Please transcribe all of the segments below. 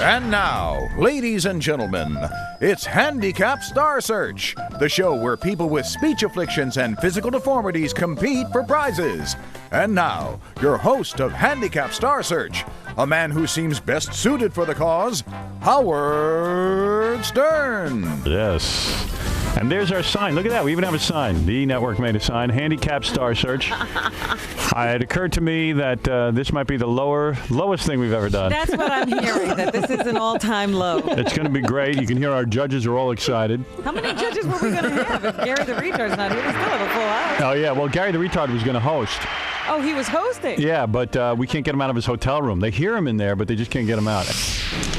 And now, ladies and gentlemen, it's Handicapped Star Search, the show where people with speech afflictions and physical deformities compete for prizes. And now, your host of Handicapped Star Search, a man who seems best suited for the cause, Howard Stern. Yes. And there's our sign. Look at that. We even have a sign. The network made a sign. Handicapped Star Search. It occurred to me that this might be the lowest thing we've ever done. That's what I'm hearing, that this is an all-time low. It's going to be great. You can hear our judges are all excited. How many judges were we going to have if Gary the Retard's not here? We still have a full house. Oh, yeah. Well, Gary the Retard was going to host. Oh, he was hosting? Yeah, but we can't get him out of his hotel room. They hear him in there, but they just can't get him out.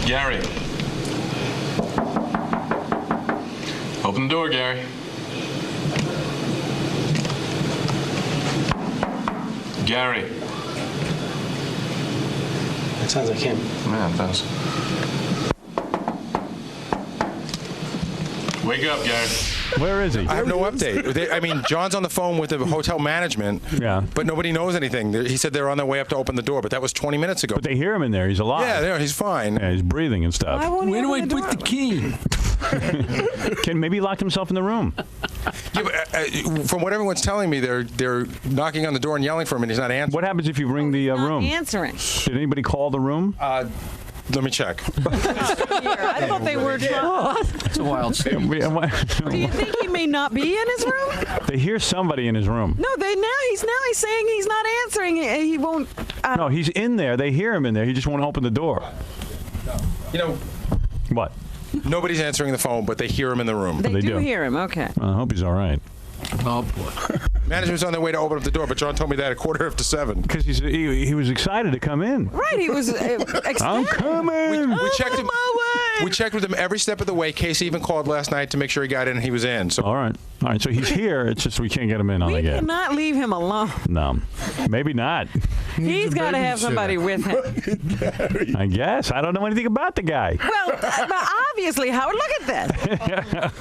Gary. Open the door, Gary. Gary. That sounds like him. Yeah, it does. Wake up, Gary. Where is he? I have no update. John's on the phone with the hotel management, but nobody knows anything. He said they're on their way up to open the door, but that was 20 minutes ago. But they hear him in there. He's alive. Yeah, he's fine. Yeah, he's breathing and stuff. Where do I put the key? Maybe he locked himself in the room. Yeah, but, from what everyone's telling me, they're knocking on the door and yelling for him, and he's not answering. What happens if you ring the room? Not answering. Did anybody call the room? Let me check. I thought they were. That's a wild statement. Do you think he may not be in his room? They hear somebody in his room. No, he's saying he's not answering. He won't. No, he's in there. They hear him in there. He just won't open the door. You know what? Nobody's answering the phone, but they hear him in the room. They do hear him. Okay. I hope he's all right. Oh, boy. Management's on their way to open up the door, but John told me that at 7:15. Because he was excited to come in. Right, he was ecstatic. I'm coming. We checked him. We checked with him every step of the way. Casey even called last night to make sure he got in and he was in. So all right. So he's here. It's just we can't get him in on the gate. We cannot leave him alone. No, maybe not. He's got to have somebody with him. I guess. I don't know anything about the guy. Well, obviously, Howard, look at that.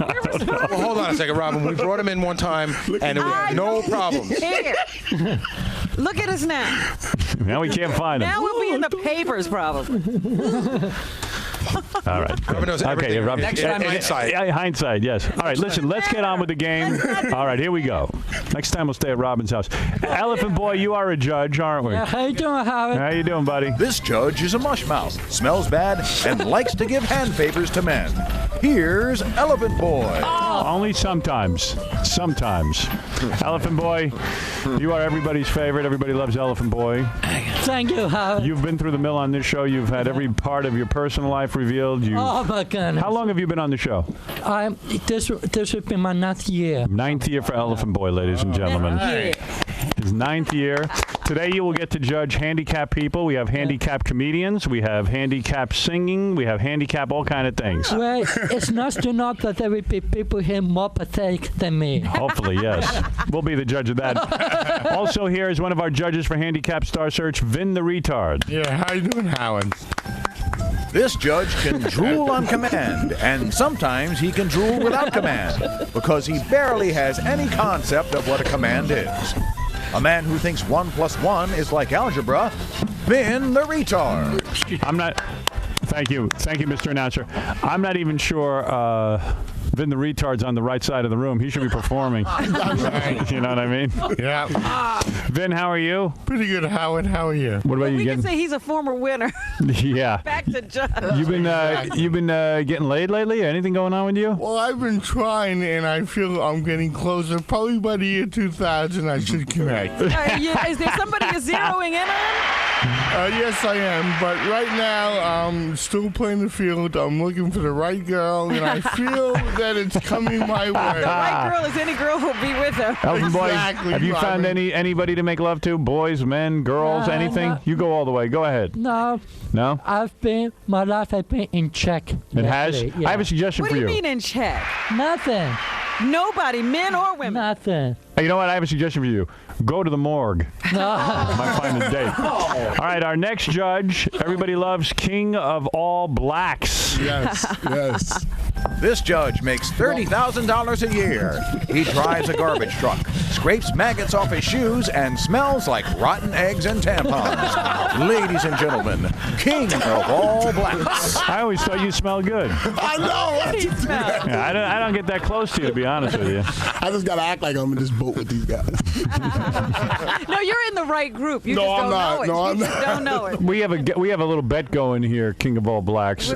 Well, hold on a second, Robin. We brought him in one time, and we had no problems. Here. Look at us now. Now we can't find him. Now we'll be in the papers, probably. All right. Robin knows everything. Robin. Next time, hindsight. Hindsight, yes. All right, listen, let's get on with the game. All right, here we go. Next time we'll stay at Robin's house. Elephant Boy, you are a judge, aren't we? How you doing, Howard? How you doing, buddy? This judge is a mushmouth, smells bad, and likes to give hand favors to men. Here's Elephant Boy. Only sometimes. Sometimes. Elephant Boy, you are everybody's favorite. Everybody loves Elephant Boy. Thank you, Howard. You've been through the mill on this show. You've had every part of your personal life revealed. Oh, my goodness. How long have you been on the show? This would be my 9th year. 9th year for Elephant Boy, ladies and gentlemen. His 9th year. Today you will get to judge handicapped people. We have handicapped comedians. We have handicapped singing. We have handicapped all kind of things. Well, it's nice to know that there will be people here more pathetic than me. Hopefully, yes. We'll be the judge of that. Also here is one of our judges for Handicapped Star Search, Vin the Retard. Yeah, how you doing, Howard? This judge can drool on command, and sometimes he can drool without command, because he barely has any concept of what a command is. A man who thinks 1 + 1 is like algebra, Vin the Retard. Thank you, Mr. Announcer. I'm not even sure Vin the Retard's on the right side of the room. He should be performing. You know what I mean? Yeah. Vin, how are you? Pretty good, Howard. How are you? What about you? We can say he's a former winner. Yeah. Back to judge. You've been getting laid lately? Anything going on with you? Well, I've been trying, and I feel I'm getting closer. Probably by the year 2000, I should connect. Is there somebody you're zeroing in on? Yes, I am. But right now, I'm still playing the field. I'm looking for the right girl, and I feel that it's coming my way. The right girl is any girl who'll be with him. Elephant Boy, Exactly, have you found anybody to make love to? Boys, men, girls, anything? No. You go all the way. Go ahead. No. No? My life has been in check. It has? Yeah. I have a suggestion What for do you. you mean in check? Nothing. Nobody, men or women. Nothing. Hey, you know what? I have a suggestion for you. Go to the morgue. Might find a date. All right, our next judge, everybody loves King of All Blacks. Yes, yes. This judge makes $30,000 a year. He drives a garbage truck, scrapes maggots off his shoes, and smells like rotten eggs and tampons. Ladies and gentlemen, king of all blacks. I always thought you smelled good. I know. Yeah, I don't get that close to you, to be honest with you. I just gotta act like I'm in this boat with these guys. No, you're in the right group. You No, just I'm don't not. know it. No, I'm You just not. don't know it. We have a little bet going here, King of All Blacks.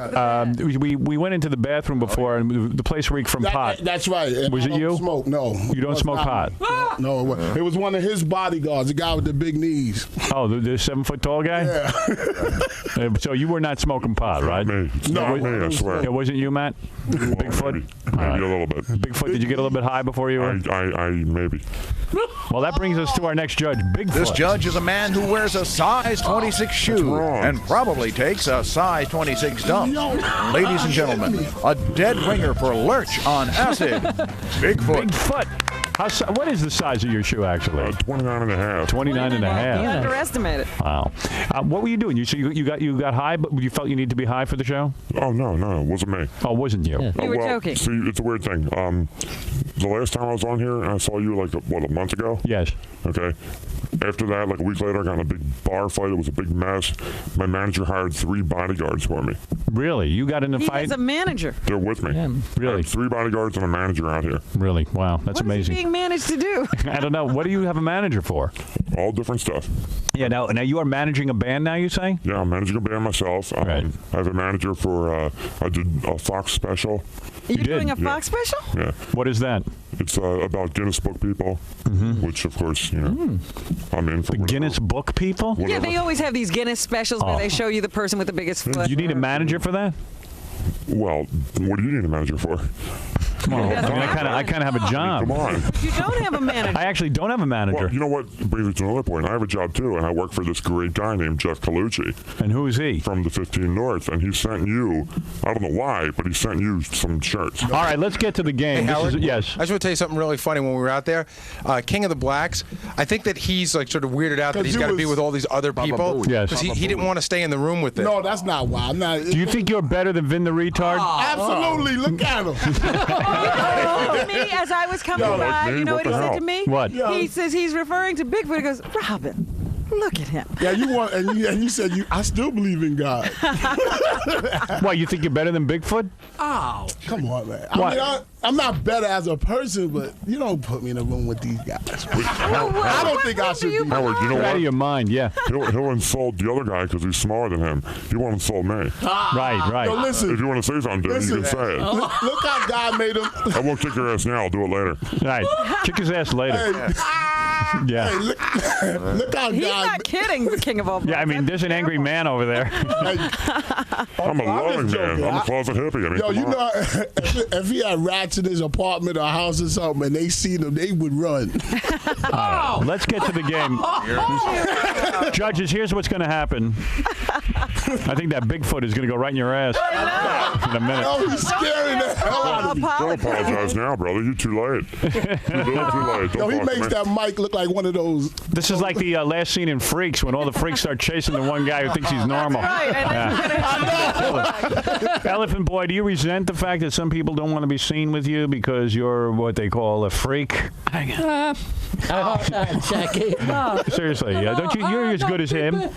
We went into the bathroom before, and the place reeked from pot. That's right. And Was I it don't you? Smoke? No. You don't smoke pot? No, it was one of his bodyguards, the guy with the big knees. Oh, the 7-foot-tall guy? Yeah. So you were not smoking pot, right? Me. Not me, I swear. It wasn't you, Matt? Bigfoot? Maybe a little bit. Bigfoot, did you get a little bit high before you were? I maybe. Well, that brings us to our next judge, Bigfoot. This judge is a man who wears a size 26 shoe and probably takes a size 26 dump. Ladies and gentlemen, a dead ringer for lurch on acid, Bigfoot. Bigfoot. What is the size of your shoe, actually? 29 and a half. 29 and a half. You underestimated. Wow. What were you doing? You got high, but you felt you need to be high for the show? Oh, no, it wasn't me. Oh, it wasn't you? You were joking. See, it's a weird thing. The last time I was on here, I saw you like, a month ago? Yes. Okay. After that, like a week later, I got in a big bar fight. It was a big mess. My manager hired 3 bodyguards for me. Really? You got in a fight? He's a manager. They're with me. Yeah, really? I have 3 bodyguards and a manager out here. Really? Wow, that's What amazing. is he being managed to do? I don't know. What do you have a manager for? All different stuff. Yeah. Now you are managing a band now, you say? Yeah, I'm managing a band myself. Right. I have a manager for. I did a Fox special. You're did? doing a Fox special? Yeah. What is that? It's about Guinness Book people, which of course I'm in for. The Guinness Book people? Yeah, they always have these Guinness specials where they show you the person with the biggest foot. You need a manager for that? Well, what do you need a manager for? Come on. I mean, I kind of have a job. Come on. You don't have a manager. I actually don't have a manager. Well, you know what brings me to another point. I have a job too, and I work for this great guy named Jeff Colucci. And who is he? From the 15 North, and he sent you. I don't know why, but he sent you some shirts. All right, let's get to the game. Hey, Howard, yes. I just want to tell you something really funny. When we were out there, King of the Blacks, I think that he's like sort of weirded out that he's got to be with all these other people. Yes. Because he didn't want to stay in the room with them. No, that's not why. I'm not. Do you think you're better than Vin the Retard? Absolutely. Look at him. Me, as I was coming by, you know what he said to me? What? He says he's referring to Bigfoot. He goes, Robin, look at him. Yeah, and you said I still believe in God. Why, you think you're better than Bigfoot? Oh, come on, man. What? I mean, I'm not better as a person, but you don't put me in a room with these guys. I don't think I should be. Howard, you know You're what? out of your mind, yeah. He'll insult the other guy because he's smarter than him. He won't insult me. Right. Yo, listen. If you want to say something, you can say it. Look how God made him. I won't kick your ass now. I'll do it later. Right. Kick his ass later. Yeah. Hey, look how He's God. not kidding, the King of all Yeah, I mean, there's an angry man over there. I'm a loving man. I'm a closet hippie. I mean, Yo, come you on. know, if he had rats in his apartment or house or something, and they seen him, they would run. Let's get to the game. Judges, here's what's going to happen. I think that Bigfoot is going to go right in your ass in a minute. Oh, he's scaring the hell out of me. Don't apologize now, brother. You're too late. You're too late. Yo, Don't he talk to makes me. that mic look like one of those. This is like the last scene in Freaks when all the freaks start chasing the one guy who thinks he's normal. Elephant Boy, do you resent the fact that some people don't want to be seen with you because you're what they call a freak? I hope that, Jackie. No. Seriously, don't you? You're as good as him.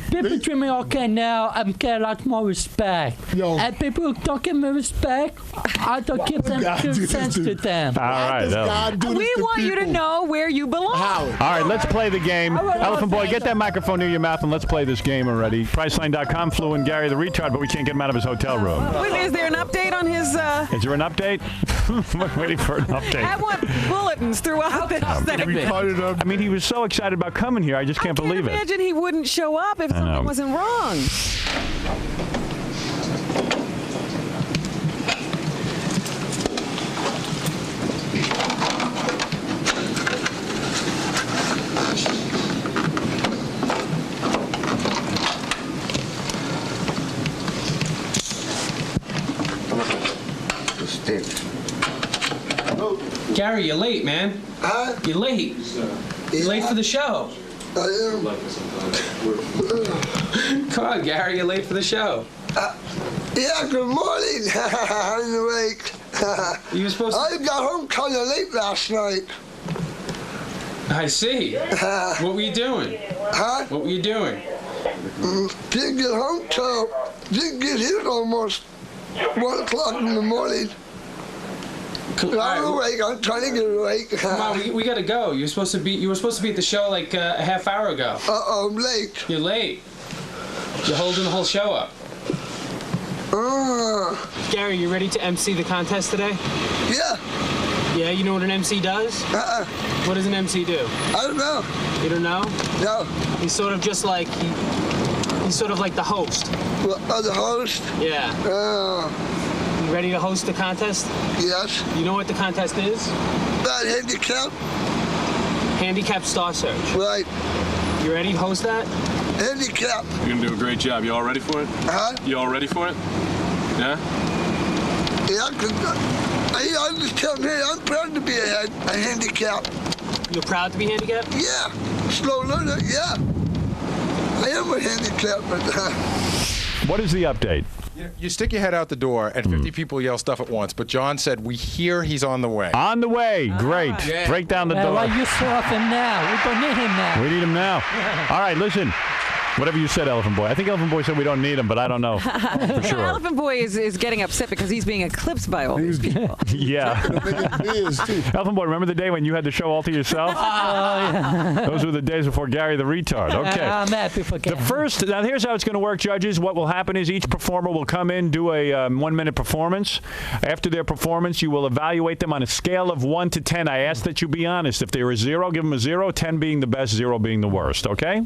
People treat me okay now. I'm getting a lot more respect. Yo. And people who don't give me respect, I don't give them good sense to them. All right. We want you to know where you belong. All right, let's play the game. Elephant Boy, get that microphone near your mouth and let's play this game already. Priceline.com flew in Gary the Retard, but we can't get him out of his hotel room. Is there an update on his... Is there an update? We're waiting for an update. I want bulletins throughout this segment. I mean, he was so excited about coming here. I just can't believe it. Imagine he wouldn't show up if something wasn't wrong. Gary, you're late, man. Huh? You're late. You're late for the show. I am. Come on, Gary, you're late for the show. Yeah, good morning. I'm awake. You were supposed to... I got home kind of late last night. I see. What were you doing? Huh? What were you doing? Didn't get home till, didn't get here almost 1 o'clock in the morning. I'm awake. I'm trying to get awake. Come on, we gotta go. You were supposed to be at the show like a half hour ago. I'm late. You're late. You're holding the whole show up. Gary, you ready to MC the contest today? Yeah. Yeah, you know what an MC does? What does an MC do? I don't know. You don't know? No. He's sort of just like he's sort of like the host. The host? Yeah. You ready to host the contest? Yes. You know what the contest is? That handicap? Handicapped Star Search. Right. You ready to host that? Handicap. You're gonna do a great job. You all ready for it? Huh? You all ready for it? Yeah? Yeah, I just tell me I'm proud to be a handicap. You're proud to be handicapped? Yeah. Slow learner, yeah. I am a handicap, but... What is the update? You stick your head out the door and 50 people yell stuff at once, but John said, we hear he's on the way. On the way. Great. Yeah. Break down the door. Why you so often now? We don't need him now. We need him now. All right, listen. Whatever you said, Elephant Boy. I think Elephant Boy said we don't need him, but I don't know for sure. Elephant Boy is getting upset because he's being eclipsed by all these people. Yeah. Elephant Boy, remember the day when you had the show all to yourself? Yeah. Those were the days before Gary the retard. Okay. I'm happy for Gary. Now here's how it's going to work, judges. What will happen is each performer will come in, do a 1-minute performance. After their performance, you will evaluate them on a scale of 1 to 10. I ask that you be honest. If they're a 0, give them a 0, 10 being the best, 0 being the worst, okay?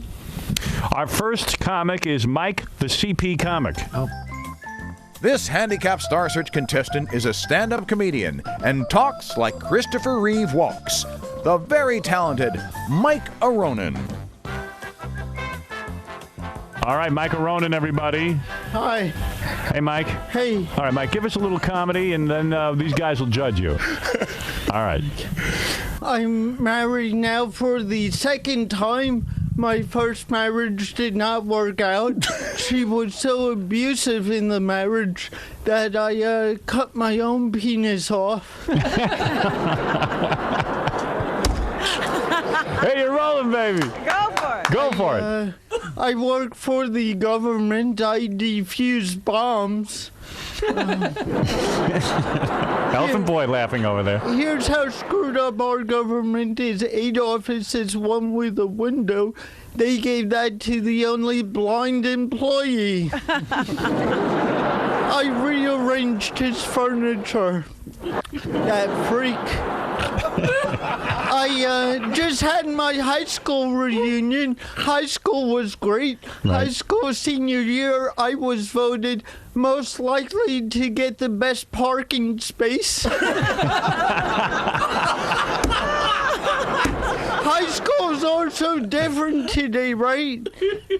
Our first comic is Mike, the CP comic. This Handicapped Star Search contestant is a stand-up comedian and talks like Christopher Reeve walks. The very talented Mike Aronin. All right, Mike Aronin, everybody. Hi. Hey, Mike. Hey. All right, Mike, give us a little comedy, and then these guys will judge you. All right. I'm married now for the second time. My first marriage did not work out. She was so abusive in the marriage that I cut my own penis off. Hey, you're rolling, baby. Go for it. Go for it. I work for the government. I defuse bombs. Elephant Boy laughing over there. Here's how screwed up our government is. 8 offices, 1 with a window. They gave that to the only blind employee. I rearranged his furniture. That freak. I just had my high school reunion. High school was great. Right. High school senior year, I was voted most likely to get the best parking space. High schools are so different today, right?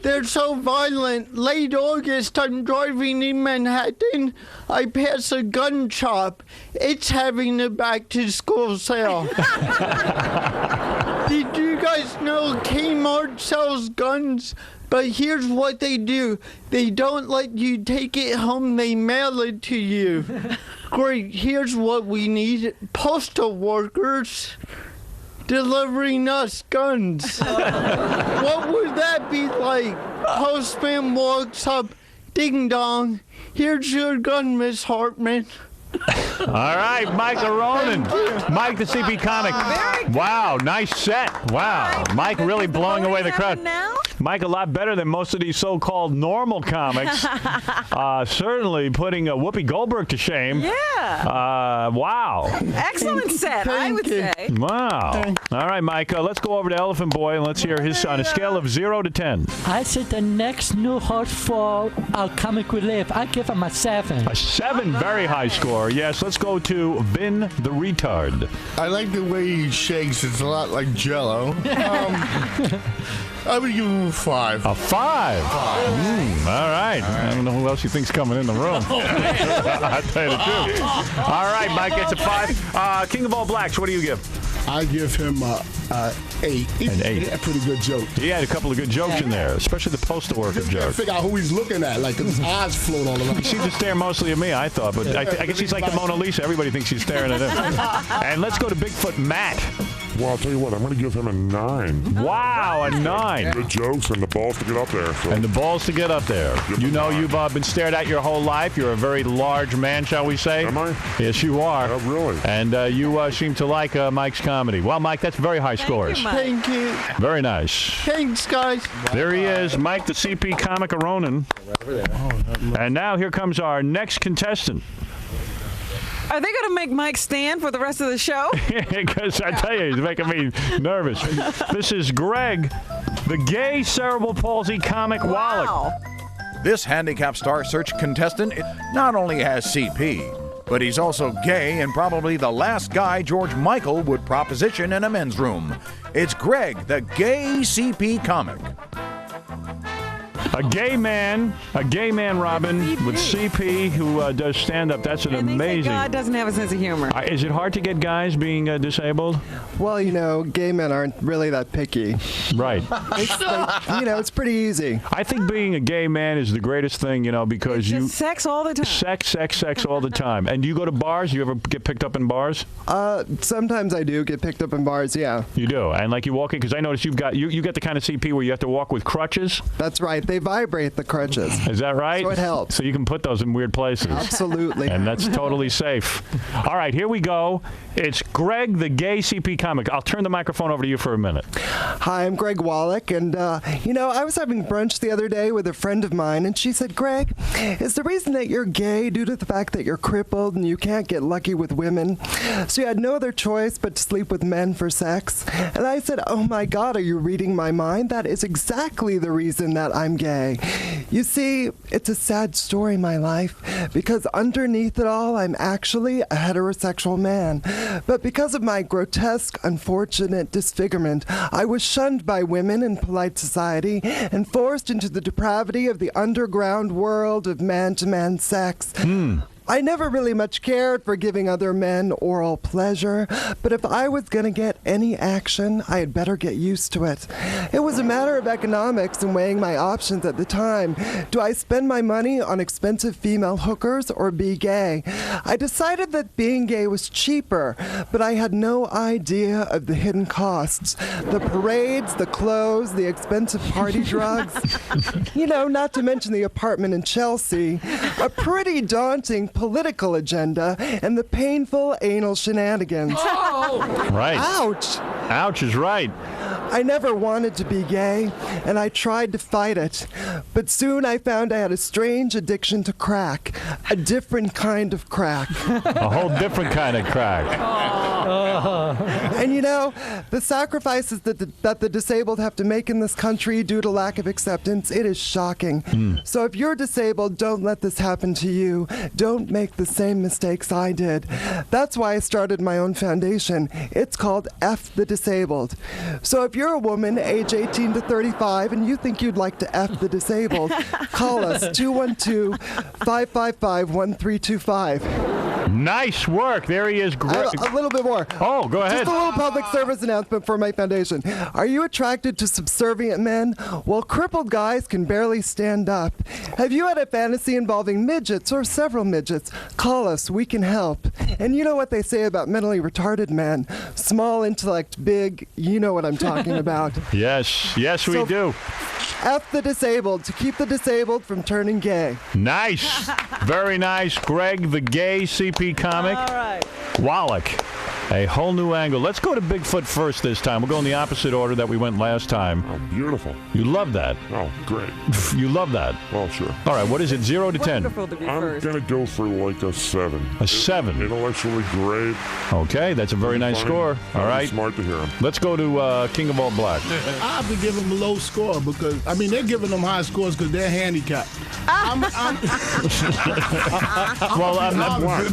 They're so violent. Late August, I'm driving in Manhattan. I pass a gun shop. It's having a back-to-school sale. Did you guys know Kmart sells guns? But here's what they do. They don't let you take it home. They mail it to you. Great. Here's what we need. Postal workers delivering us guns. What would that be like? Postman walks up, ding dong. Here's your gun, Miss Hartman. All right, Mike Aronin. Mike, the CP comic. Wow, nice set. Wow. Mike really blowing away the crowd. Mike, a lot better than most of these so-called normal comics. Certainly putting Whoopi Goldberg to shame. Yeah. Wow. Excellent set, I would say. Wow. All right, Mike, let's go over to Elephant Boy and let's hear his on a scale of 0 to 10. I said the next new host for our Comic Relief, I give him a 7. A 7, very high score. Yes, let's go to Vin the Retard. I like the way he shakes. It's a lot like Jell-O. I would give him a 5. A 5? All right. I don't know who else you think's coming in the room. I'll tell you the truth. All right, Mike gets a 5. King of All Blacks, what do you give? I give him a 8. An 8. He had a pretty good joke. He had a couple of good jokes in there, especially the postal worker Just can't joke. figure out who he's looking at, like, 'cause his eyes float all around. He seems to stare mostly at me, I thought, but I guess he's like the Mona Lisa. Everybody thinks he's staring at him. And let's go to Bigfoot Matt. Well, I'll tell you what, I'm going to give him a 9. Wow, a 9. Good jokes and the balls to get up there. So. And the balls to get up there. You know you've been stared at your whole life. You're a very large man, shall we say? Am I? Yes, you are. Oh, really? And you seem to like Mike's comedy. Well, Mike, that's very high scores. Thank you. Very nice. Thanks, guys. There he is, Mike the CP Comic Ronan. And now here comes our next contestant. Are they going to make Mike stand for the rest of the show? Because I tell you, he's making me nervous. This is Greg, the gay cerebral palsy comic Wallach. This Handicapped Star Search contestant not only has CP, but he's also gay and probably the last guy George Michael would proposition in a men's room. It's Greg, the gay CP comic. A gay man, Robin, with CP who does stand-up. That's an amazing. God doesn't have a sense of humor. Is it hard to get guys being disabled? Well, gay men aren't really that picky. Right. It's like, it's pretty easy. I think being a gay man is the greatest thing, because it's just sex all the time. Sex all the time. And do you go to bars? You ever get picked up in bars? Sometimes I do get picked up in bars, yeah. You do? And like you walk in, because I noticed you get the kind of CP where you have to walk with crutches? That's right. They vibrate the crutches. Is that right? So it helps. So you can put those in weird places. Absolutely. And that's totally safe. All right, here we go. It's Greg, the gay CP comic. I'll turn the microphone over to you for a minute. Hi, I'm Greg Wallach, and, I was having brunch the other day with a friend of mine, and she said, Greg, is the reason that you're gay due to the fact that you're crippled and you can't get lucky with women? So you had no other choice but to sleep with men for sex? And I said, oh my God, are you reading my mind? That is exactly the reason that I'm gay. You see, it's a sad story, my life, because underneath it all, I'm actually a heterosexual man. But because of my grotesque, unfortunate disfigurement, I was shunned by women in polite society and forced into the depravity of the underground world of man-to-man sex. I never really much cared for giving other men oral pleasure, but if I was going to get any action, I had better get used to it. It was a matter of economics and weighing my options at the time. Do I spend my money on expensive female hookers or be gay? I decided that being gay was cheaper, but I had no idea of the hidden costs. The parades, the clothes, the expensive party drugs. Not to mention the apartment in Chelsea. A pretty daunting political agenda and the painful anal shenanigans. Oh! Right. Ouch! Ouch is right. I never wanted to be gay, and I tried to fight it. But soon I found I had a strange addiction to crack. A different kind of crack. A whole different kind of crack. And the sacrifices that the disabled have to make in this country due to lack of acceptance, it is shocking. So if you're disabled, don't let this happen to you. Don't make the same mistakes I did. That's why I started my own foundation. It's called F the Disabled. So if you're a woman age 18 to 35 and you think you'd like to F the disabled, call us 212-555-1325. Nice work. There he is. A little bit more. Oh, go ahead. Just a little public service announcement for my foundation. Are you attracted to subservient men? Well, crippled guys can barely stand up. Have you had a fantasy involving midgets or several midgets? Call us. We can help. And you know what they say about mentally retarded men? Small intellect, big. You know what I'm talking about. Yes, we do. F the disabled, to keep the disabled from turning gay. Nice. Very nice. Greg, the gay CP comic. All right. Wallach. A whole new angle. Let's go to Bigfoot first this time. We'll go in the opposite order that we went last time. Oh, beautiful. You love that. Oh, great. You love that. Well, sure. All right, what is it, 0 to 10? Wonderful to be I'm first. going to go for like a 7. A 7. Intellectually great. Okay, that's a very nice score. All right. Smart to hear him. Let's go to King of All Black. I have to give them a low score because, they're giving them high scores because they're handicapped.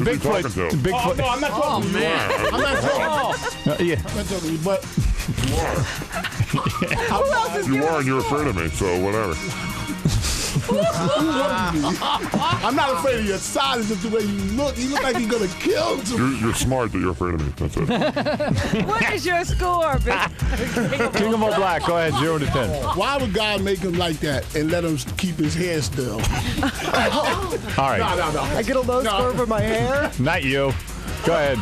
Bigfoot. Oh, no, I'm not talking to you. I'm not talking. Yeah. I'm not talking to you, but You are, and you're afraid of me, so whatever. I'm not afraid of your size. It's just the way you look. You look like you're going to kill somebody. You're smart that you're afraid of me. That's it. What is your score, King of All Black, go ahead, 0 to 10. Why would God make him like that and let him keep his hair still? All right. No. I get a low score for my hair? Not you. Go ahead.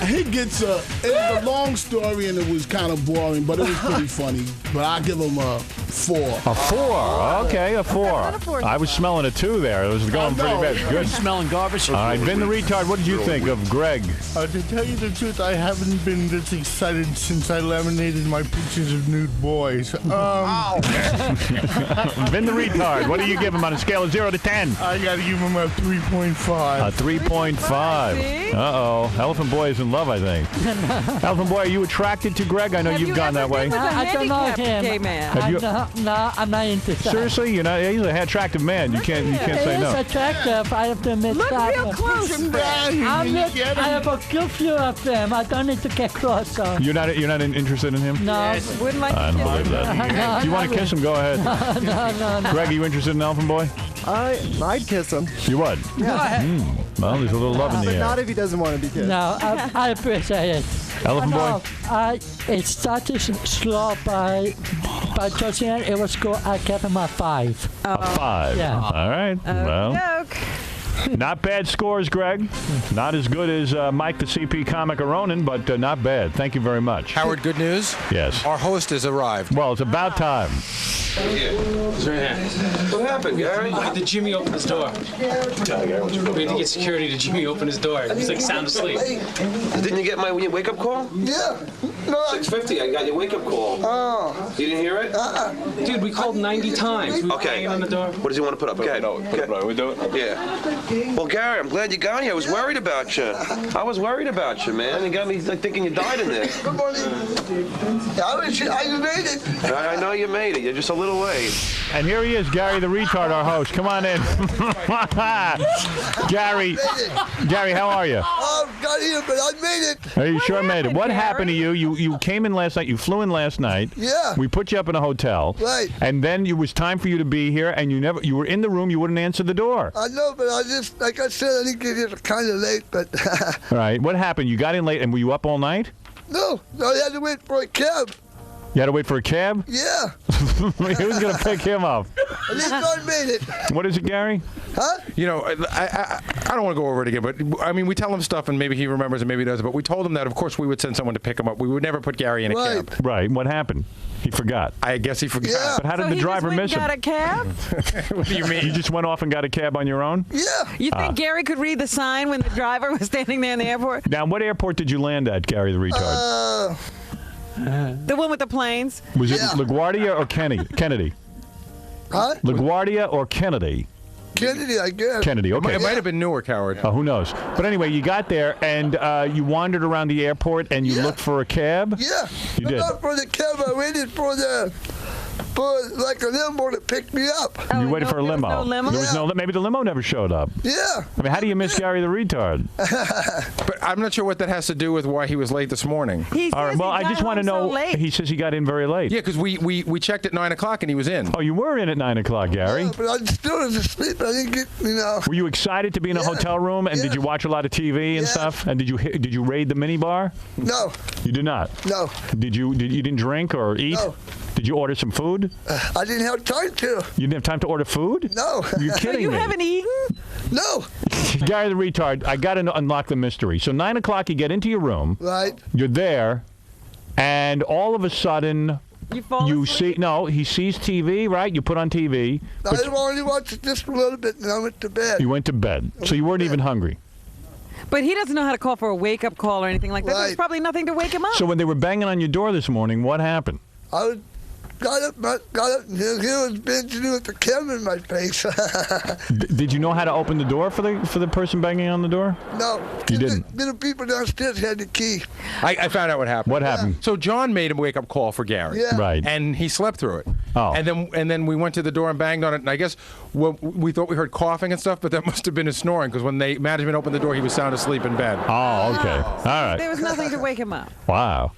He gets it was a long story and it was kind of boring, but it was pretty funny. But I'll give him a 4. A 4. Okay, a 4. I was smelling a 2 there. It was going pretty bad. Good. Smelling garbage. All right, Vin the Retard, what did you think of Greg? To tell you the truth, I haven't been this excited since I laminated my pictures of nude boys. Vin the Retard, what do you give him on a scale of 0 to 10? I got to give him a 3.5. A 3.5. Uh-oh. Elephant Boy is in love, I think. Elephant Boy, are you attracted to Greg? I know you've gone that way. I don't know him. Have you- No, I'm not interested. Seriously? You're not? He's an attractive man. You can't say He no. is attractive. I have to admit Look that. real close. I have a good view of him. I don't need to get closer. You're not interested in him? No. Wouldn't like I to don't kiss believe him. that. Do you want to kiss him? Go ahead. No. Greg, are you interested in Elephant Boy? I'd kiss him. You would? Yeah. Well, there's a little love in the But air. not if he doesn't want to be kissed. No, I appreciate it. Elephant Boy? It started slow by Josiane. It was good. I gave him a 5. A 5. Yeah. All right. Well, not bad scores, Greg. Not as good as Mike the CP comic or Ronan, but not bad. Thank you very much. Howard, good news? Yes. Our host has arrived. Well, it's about time. What happened, Gary? Did Jimmy open his door? We had to get security to Jimmy open his door. He's like sound asleep. Didn't you get my wake-up call? Yeah. No. 6:50. I got your wake-up call. Oh. You didn't hear it? Dude, we called 90 times. We were Okay. banging on the door. What does he want to put up? Okay. We do it? Yeah. Well, Gary, I'm glad you got here. I was worried about you. I was worried about you, man. You got me like thinking you died in there. Good morning. I made it. I know you made it. You're just a little late. And here he is, Gary the Retard, our host. Come on in. Gary, how are you? I got here, but I made it. Are you sure made it? What happened to you? You came in last night. You flew in last night. Yeah. We put you up in a hotel. Right. And then it was time for you to be here, and you were in the room. You wouldn't answer the door. I know, but I just, like I said, I didn't get here kind of late, but... All right. What happened? You got in late, and were you up all night? No, I had to wait for a cab. You had to wait for a cab? Yeah. Who's going to pick him up? At least I made it. What is it, Gary? Huh? You know, I don't want to go over it again, but I mean, we tell him stuff and maybe he remembers and maybe he doesn't, but we told him that, of course, we would send someone to pick him up. We would never put Gary in a cab. Right. What happened? He forgot. I guess he forgot. Yeah. But how did the driver miss him? Got a cab? What do you mean? You just went off and got a cab on your own? Yeah. You think Gary could read the sign when the driver was standing there in the airport? Now, what airport did you land at, Gary the Retard? The one with the planes? Was it LaGuardia or Kennedy? Huh? LaGuardia or Kennedy? Kennedy, I guess. Kennedy, okay. It might have been Newark, Howard. Who knows? But anyway, you got there and you wandered around the airport and you looked for a cab? Yeah. You did? Not for the cab. I waited for like a limo to pick me up. You waited for a limo. There was no limo? There was no. Maybe the limo never showed up. Yeah. I mean, how do you miss Gary the Retard? But I'm not sure what that has to do with why he was late this morning. All right. Well, I just want to know. He says he got in very late. Yeah, because we checked at 9 o'clock and he was in. Oh, you were in at 9 o'clock, Gary. Yeah, but I still was asleep. I didn't get, Were you excited to be in a hotel room? And did you watch a lot of TV and stuff? And did you raid the minibar? No. You did not. No. You didn't drink or eat? No. Did you order some food? I didn't have time to. You didn't have time to order food? No. You're kidding You me. haven't eaten? No. Gary the Retard, I got to unlock the mystery. So 9 o'clock, you get into your room. Right. You're there, and all of a sudden, you see. No, he sees TV. Right? You put on TV. I only watched it just a little bit, and I went to bed. You went to bed, so you weren't even hungry. But he doesn't know how to call for a wake-up call or anything like that. There's probably nothing to wake him up. So when they were banging on your door this morning, what happened? I got up, and he was binging with the camera in my face. Did you know how to open the door for the person banging on the door? No. You didn't. The people downstairs had the key. I found out what happened. What happened? So John made a wake-up call for Gary. Yeah. Right. And he slept through it. Oh. And then we went to the door and banged on it. And I guess we thought we heard coughing and stuff, but that must have been his snoring because when management opened the door, he was sound asleep in bed. Oh, okay. All right. There was nothing to wake him up. Wow.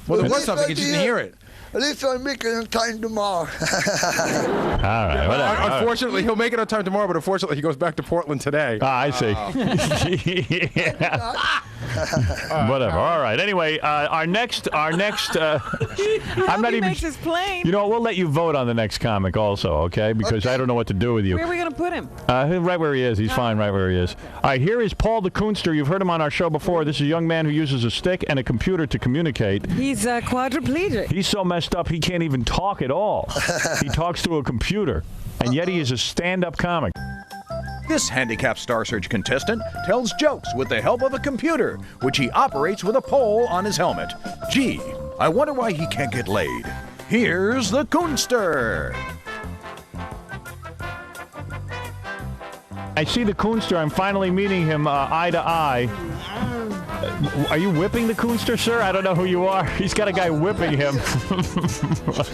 Well, there was something. You just didn't hear it. At least I'll make it in time tomorrow. All right, whatever. Unfortunately, he'll make it on time tomorrow, but unfortunately, he goes back to Portland today. I see. Whatever. All right. Anyway, our next. I'm not even. Makes his plane. You know, we'll let you vote on the next comic also, okay? Because I don't know what to do with you. Where are we going to put him? Right where he is. He's fine right where he is. All right, here is Paul the Coonster. You've heard him on our show before. This is a young man who uses a stick and a computer to communicate. He's quadriplegic. He's so messed up he can't even talk at all. He talks through a computer, and yet he is a stand-up comic. This Handicapped Star Search contestant tells jokes with the help of a computer, which he operates with a pole on his helmet. Gee, I wonder why he can't get laid. Here's the Coonster. I see the Coonster. I'm finally meeting him eye to eye. Are you whipping the Coonster, sir? I don't know who you are. He's got a guy whipping him.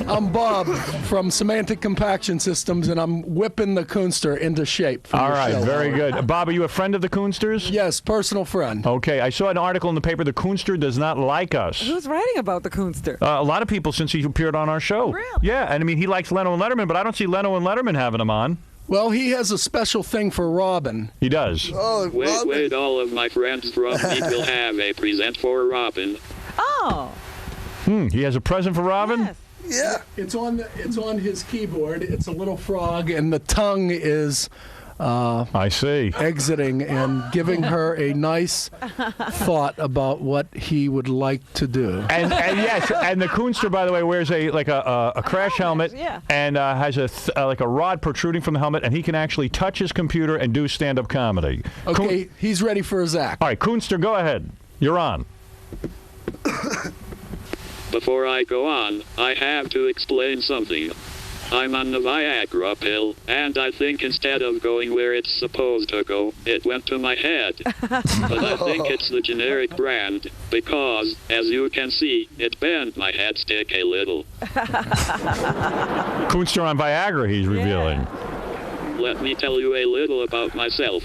I'm Bob from Semantic Compaction Systems, and I'm whipping the Coonster into shape. All right, very good. Bob, are you a friend of the Coonsters? Yes, personal friend. Okay, I saw an article in the paper, the Coonster does not like us. Who's writing about the Coonster? A lot of people since he appeared on our show. Really? Yeah, and I mean, he likes Leno and Letterman, but I don't see Leno and Letterman having him on. Well, he has a special thing for Robin. He does. Oh, Wait, all of my friends from me will have a present for Robin. Oh. He has a present for Robin? Yes. Yeah. It's on his keyboard. It's a little frog, and the tongue is I see. Exiting and giving her a nice thought about what he would like to do. And yes, and the Coonster, by the way, wears a crash helmet and has like a rod protruding from the helmet, and he can actually touch his computer and do stand-up comedy. Okay, he's ready for his act. All right, Coonster, go ahead. You're on. Before I go on, I have to explain something. I'm on the Viagra pill, and I think instead of going where it's supposed to go, it went to my head. But I think it's the generic brand, because, as you can see, it bent my head stick a little. Coonster on Viagra, he's revealing. Let me tell you a little about myself.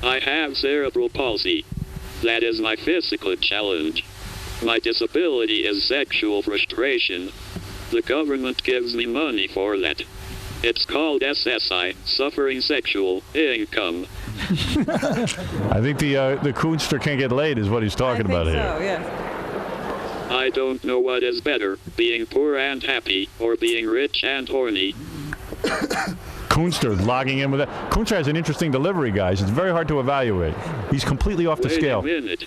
I have cerebral palsy. That is my physical challenge. My disability is sexual frustration. The government gives me money for that. It's called SSI, Suffering Sexual Income. I think the Coonster can't get laid is what he's talking about here. So, yeah. I don't know what is better, being poor and happy, or being rich and horny. Coonster logging in with that. Coonster has an interesting delivery, guys. It's very hard to evaluate. He's completely off the scale. Wait a minute.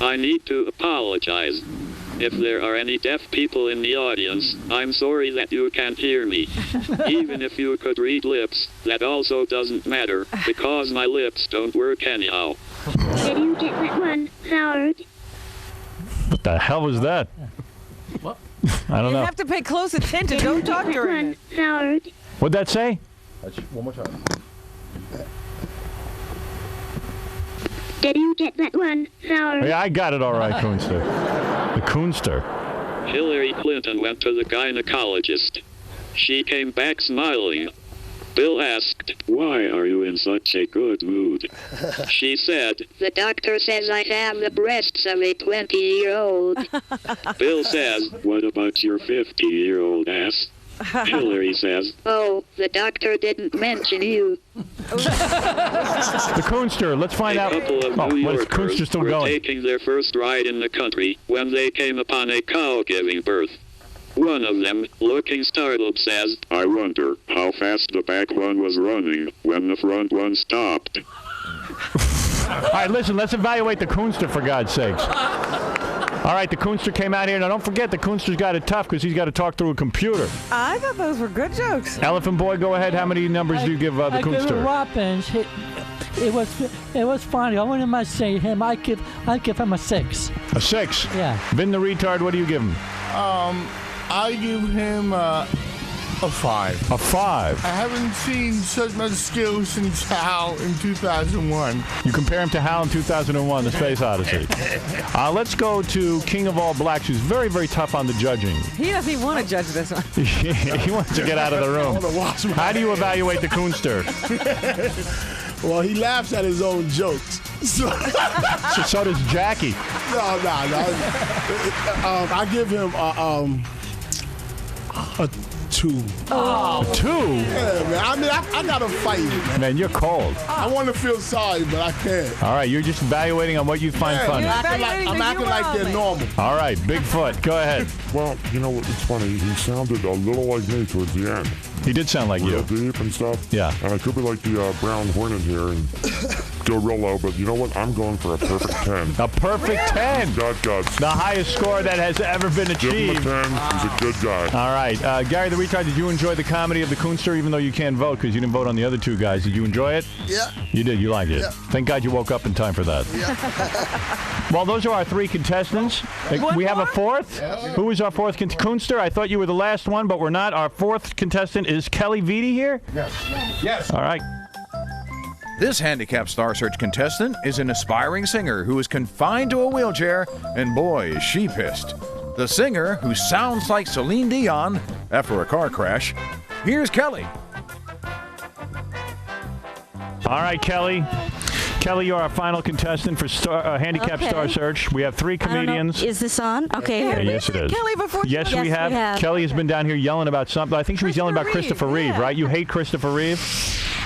I need to apologize. If there are any deaf people in the audience, I'm sorry that you can't hear me. Even if you could read lips, that also doesn't matter, because my lips don't work anyhow. Did you get that one, Howard? What the hell was that? What? I don't know. You have to pay close attention. Don't talk during it. Howard. What'd that say? One more time. Did you get that one, Howard? Yeah, I got it all right, Coonster. The Coonster. Hillary Clinton went to the gynecologist. She came back smiling. Bill asked, "Why are you in such a good mood?" She said, "The doctor says I have the breasts of a 20-year-old. Bill says, "What about your 50-year-old ass?" Hillary says, "Oh, the doctor didn't mention you." The Coonster, let's find out. A couple of New what is Yorkers Coonster still were going? taking their first ride in the country when they came upon a cow giving birth. One of them, looking startled, says, "I wonder how fast the back one was running when the front one stopped." All right, listen, let's evaluate the Coonster, for God's sakes. All right, the Coonster came out here. Now, don't forget, the Coonster's got it tough because he's got to talk through a computer. I thought those were good jokes. Elephant Boy, go ahead. How many numbers do you give the I give Coonster? Robin. It was funny. I wouldn't say him. I give him a 6. A 6? Yeah. Vin the Retard, what do you give him? I give him a 5. A 5? I haven't seen such much skill since Hal in 2001. You compare him to Hal in 2001, The Space Odyssey. Let's go to King of All Blacks, who's very, very tough on the judging. He doesn't even want to judge this one. He wants to get out of the room. How do you evaluate the Coonster? Well, he laughs at his own jokes. So does Jackie. No. I give him a 2. Oh, 2? Yeah, man. I mean, I gotta fight it, man. Man, you're cold. I want to feel sorry, but I can't. All right, you're just evaluating on what you find funny. I'm acting like they're normal. All right, Bigfoot, go ahead. Well, you know, it's funny. He sounded a little like me towards the end. He did sound like real you. Deep and stuff. Yeah. And I could be like the brown hornet here and go real low, but you know what? I'm going for a perfect 10. A perfect 10. He's got guts. The highest score that has ever been achieved. Give him a 10. He's a good guy. All right. Gary the Retard, did you enjoy the comedy of the Coonster, even though you can't vote because you didn't vote on the other two guys? Did you enjoy it? Yeah. You did. You liked it. Yeah. Thank God you woke up in time for that. Yeah. Well, those are our 3 contestants. We have a 4th. Yeah. Who is our 4th Coonster? I thought you were the last one, but we're not. Our 4th contestant is Kelly Vitti here? Yes. Yes. All right. This Handicapped Star Search contestant is an aspiring singer who is confined to a wheelchair, and boy, is she pissed. The singer, who sounds like Celine Dion after a car crash. Here's Kelly. All right, Kelly. Kelly, you're our final contestant for Handicapped Star Search. We have 3 comedians. Is this on? Okay. Yeah, yes, it is. Kelly before yes, we have. Kelly has been down here yelling about something. I think she was yelling about Christopher Reeve, right? You hate Christopher Reeve?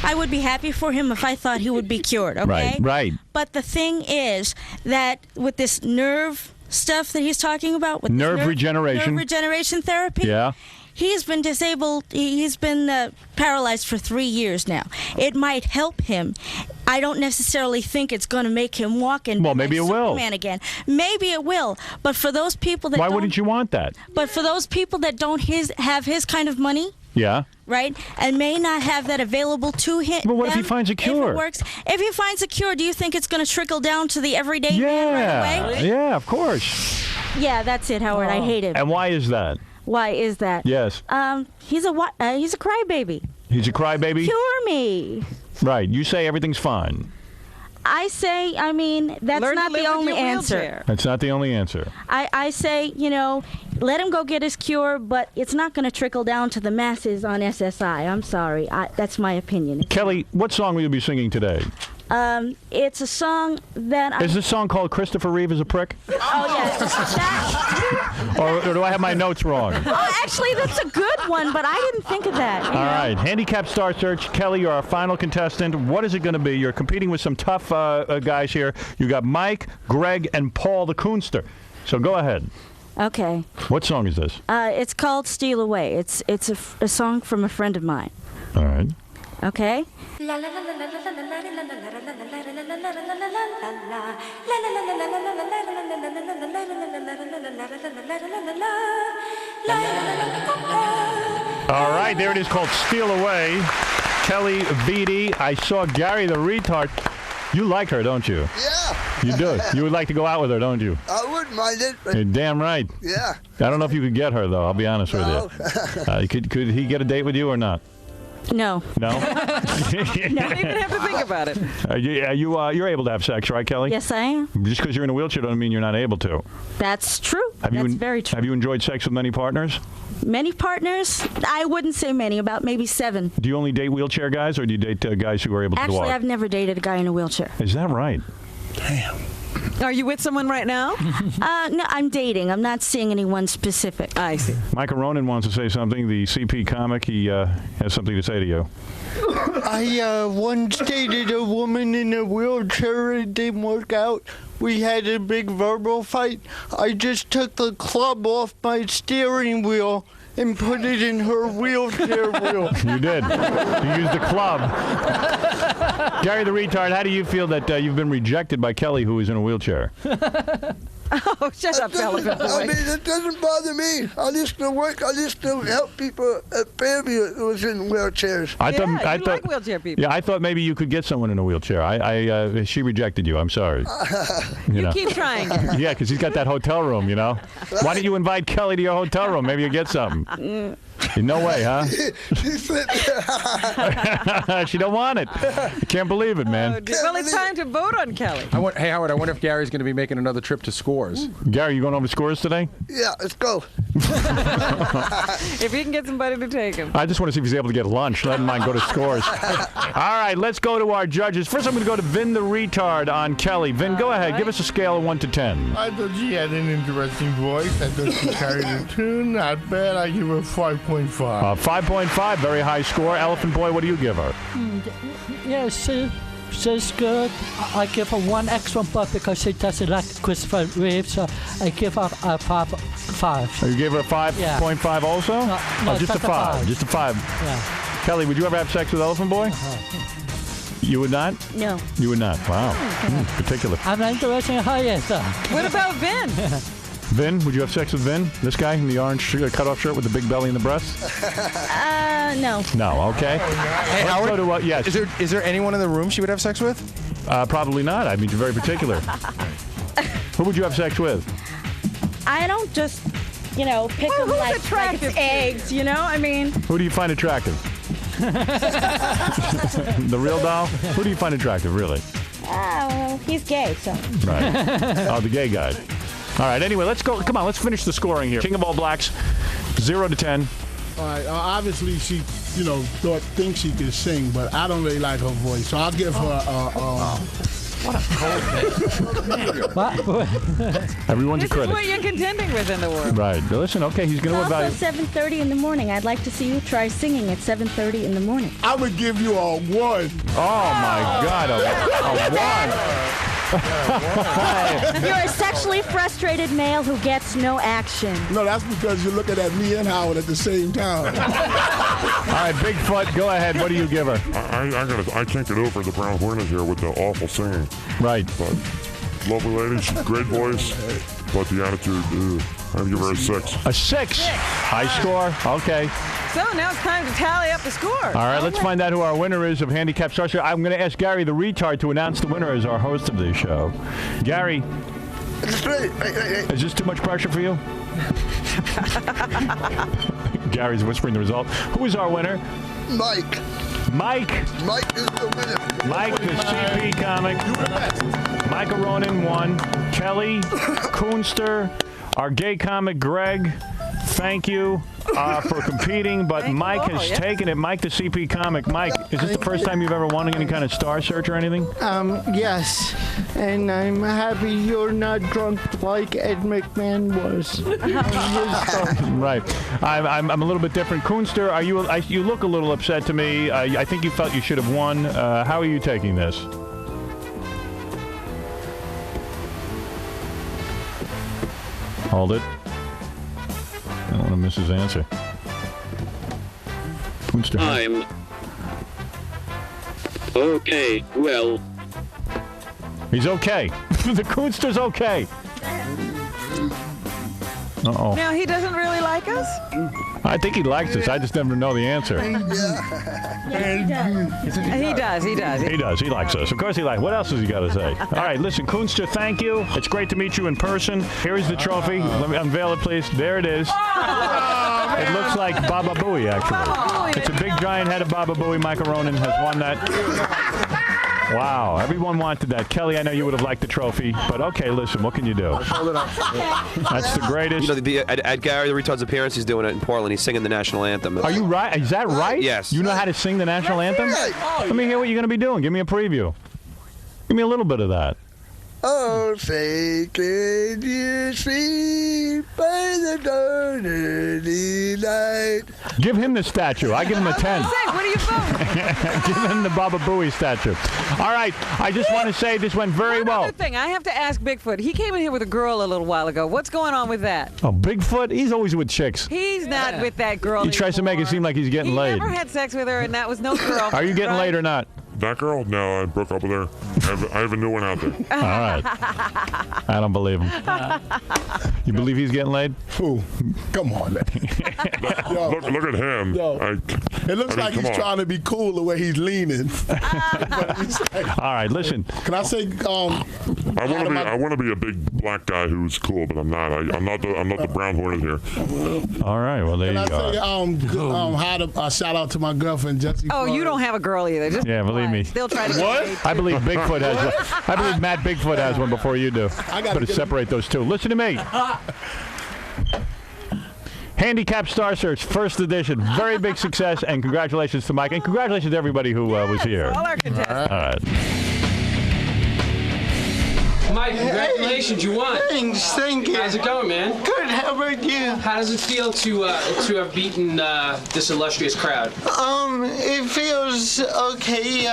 I would be happy for him if I thought he would be cured, okay? Right. But the thing is that with this nerve stuff that he's talking about, with nerve regeneration therapy, yeah. He's been disabled. He's been paralyzed for 3 years now. It might help him. I don't necessarily think it's going to make him walk and well, maybe it will. Superman again. Maybe it will. But for those people that why wouldn't you want that? But for those people that don't have his kind of money, yeah, right, and may not have that available to him. But what if he finds a cure? If it works, if he finds a cure, do you think it's going to trickle down to the everyday man right away? Yeah, of course. Yeah, that's it, Howard. I hate it. And why is that? Why is that? Yes. He's a crybaby. He's a crybaby? Cure me. Right. You say everything's fine. I say, I mean, that's not the only answer. That's not the only answer. I say, let him go get his cure, but it's not going to trickle down to the masses on SSI. I'm sorry. That's my opinion. Kelly, what song will you be singing today? It's a song that Is this song called Christopher Reeve is a Prick? Oh, yes. Or do I have my notes wrong? Oh, actually, that's a good one, but I didn't think of that. All right. Handicapped Star Search. Kelly, you're our final contestant. What is it going to be? You're competing with some tough guys here. You got Mike, Greg, and Paul the Coonster. So go ahead. Okay. What song is this? It's called Steal Away. It's a song from a friend of mine. All right. Okay? All right, there it is, called Steal Away. Kelly Vitti. I saw Gary the Retard. You like her, don't you? Yeah. You do. You would like to go out with her, don't you? I wouldn't mind it. But You're damn right. yeah. I don't know if you could get her, though. I'll be honest with you. Could he get a date with you or not? No. No? Don't even have to think about it. You're able to have sex, right, Kelly? Yes, I am. Just because you're in a wheelchair doesn't mean you're not able to. That's true. That's very true. Have you enjoyed sex with many partners? Many partners? I wouldn't say many, about maybe 7. Do you only date wheelchair guys, or do you date guys who are able to walk? Actually, I've never dated a guy in a wheelchair. Is that right? Damn. Are you with someone right now? No, I'm dating. I'm not seeing anyone specific. I see. Michael Ronan wants to say something. The CP comic, he has something to say to you. I once dated a woman in a wheelchair. It didn't work out. We had a big verbal fight. I just took the club off my steering wheel and put it in her wheelchair wheel. You did. You used a club. Gary the Retard, how do you feel that you've been rejected by Kelly, who is in a wheelchair? Oh, shut up, elephant boy. I mean, it doesn't bother me. I used to work. I used to help people at Fairview who was in wheelchairs. I thought like wheelchair people. Yeah, I thought maybe you could get someone in a wheelchair. She rejected you. I'm sorry. You keep trying. Yeah, because he's got that hotel room, Why don't you invite Kelly to your hotel room? Maybe you'll get something. No way, huh? She said, she don't want it. I can't believe it, man. Well, it's time to vote on Kelly. Hey, Howard, I wonder if Gary's going to be making another trip to Scores. Gary, you going over Scores today? yeah, let's go. If he can get somebody to take him. I just want to see if he's able to get lunch. Let him mind go to Scores. All right, let's go to our judges. First, I'm going to go to Vin the retard on Kelly. Vin, go ahead. Give us a scale of 1 to 10. I thought she had an interesting voice. I thought she carried a tune. Not bad. I give her 5.5. 5.5, very high score. Elephant Boy, what do you give her? Yeah, she's good. I give her 1 extra butt because she doesn't like Christopher Reeve, so I give her a 5. You gave her a 5.5 also? No, just a 5. Just a 5. Yeah. Kelly, would you ever have sex with Elephant Boy? You would not? No. You would not. Wow. Particular. I'm interested in her, yes. What about Vin? Vin, would you have sex with Vin? This guy in the orange cutoff shirt with the big belly and the breasts? No. No, okay. Hey, Let's Howard, go to, yes. Is there anyone in the room she would have sex with? Probably not. I mean, you're very particular. Who would you have sex with? I don't just, pick them who's like attractive it's to you? eggs, I mean. Who do you find attractive? The real doll? Who do you find attractive, really? Well, he's gay, so. Right. Oh, the gay guy. All right, anyway, let's go. Come on, let's finish the scoring here. King of All Blacks, 0 to 10. All right, obviously she, thinks she can sing, but I don't really like her voice, so I'll give her What a cold Everyone's This a critic. is what you're contending with in the world. Right. Now listen, okay, he's going to Also evaluate. 7:30 in the morning. I'd like to see you try singing at 7:30 in the morning. I would give you a 1. Oh, my God, a 1. You're a sexually frustrated male who gets no action. No, that's because you're looking at me and Howard at the same time. All right, Bigfoot, go ahead. What do you give her? I can't get over the brown hornet here with the awful singing. Right. But lovely lady, she's great voice, but the attitude, I'd give her a 6. A 6. High score. Okay. So now it's time to tally up the score. All right, let's find out who our winner is of Handicapped Star Search. I'm going to ask Gary the retard to announce the winner as our host of this show. Gary, is this too much pressure for you? Gary's whispering the result. Who is our winner? Mike. Mike Mike is the winner. Mike, the CP comic. Micah Ronan won. Kelly, Coonster, our gay comic Greg. Thank you for competing, but Mike has taken it. Mike, the CP comic. Mike, is this the first time you've ever won any kind of Star Search or anything? Yes, and I'm happy you're not drunk like Ed McMahon was. Right. I'm a little bit different. Coonster, you look a little upset to me. I think you felt you should have won. How are you taking this? Hold it. I don't want to miss his answer. Coonster. I'm okay. Well, he's okay. The Coonster's okay. Uh-oh. Now, he doesn't really like us? I think he likes us. I just never know the answer. He does. He does. He likes us. Of course he likes. What else has he got to say? All right, listen, Coonster, thank you. It's great to meet you in person. Here is the trophy. Let me unveil it, please. There it is. It looks like Baba Booey, actually. It's a big, giant head of Baba Booey. Micah Ronan has won that. Wow, everyone wanted that. Kelly, I know you would have liked the trophy, but okay, listen, what can you do? That's the greatest. At Gary the Retard's appearance, he's doing it in Portland. He's singing the national anthem. Are you right? Is that right? Yes. You know how to sing the national anthem? Let me hear what you're going to be doing. Give me a preview. Give me a little bit of that. Oh, say, can you see by the eternity night? Give him the statue. I give him a 10. What are you voting? Give him the Baba Booey statue. All right. I just want to say this went very well. Another thing, I have to ask Bigfoot. He came in here with a girl a little while ago. What's going on with that? Oh, Bigfoot? He's always with chicks. He's not with that girl He tries to make it seem like he's getting laid. He never had sex with her, and that was no girl. Are you getting laid or not? That girl? No, I broke up with her. I have a new one out there. All right. I don't believe him. You believe he's getting laid? Who? Come on, man. Look at him. It looks like he's trying to be cool the way he's leaning. All right, listen. Can I say I want to be a big black guy who's cool, but I'm not. I'm not the brown hornet here. All right. Well, there Can you I go. say, how to shout out to my girlfriend Jessie. Oh, you don't have a girl either. Just Yeah, believe me. They'll try to. What? I believe Bigfoot has one. I believe Matt Bigfoot has one before you do. Better separate those two. Listen to me. Handicapped Star Search, first edition. Very big success, and congratulations to Mike, and congratulations to everybody who was here. All our contestants. All right. Mike, congratulations, you won. Thanks, thank you. How's it going, man? Good, how about you? How does it feel to have beaten this illustrious crowd? It feels okay.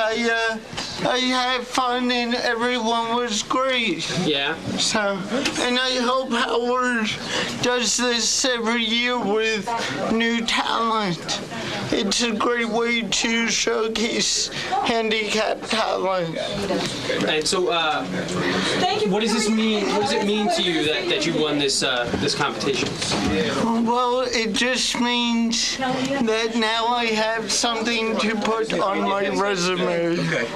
I had fun and everyone was great. Yeah. So, and I hope Howard does this every year with new talent. It's a great way to showcase handicapped talent. And so, what does this mean? What does it mean to you that you won this this competition? Well, it just means that now I have something to put on my resume. Okay.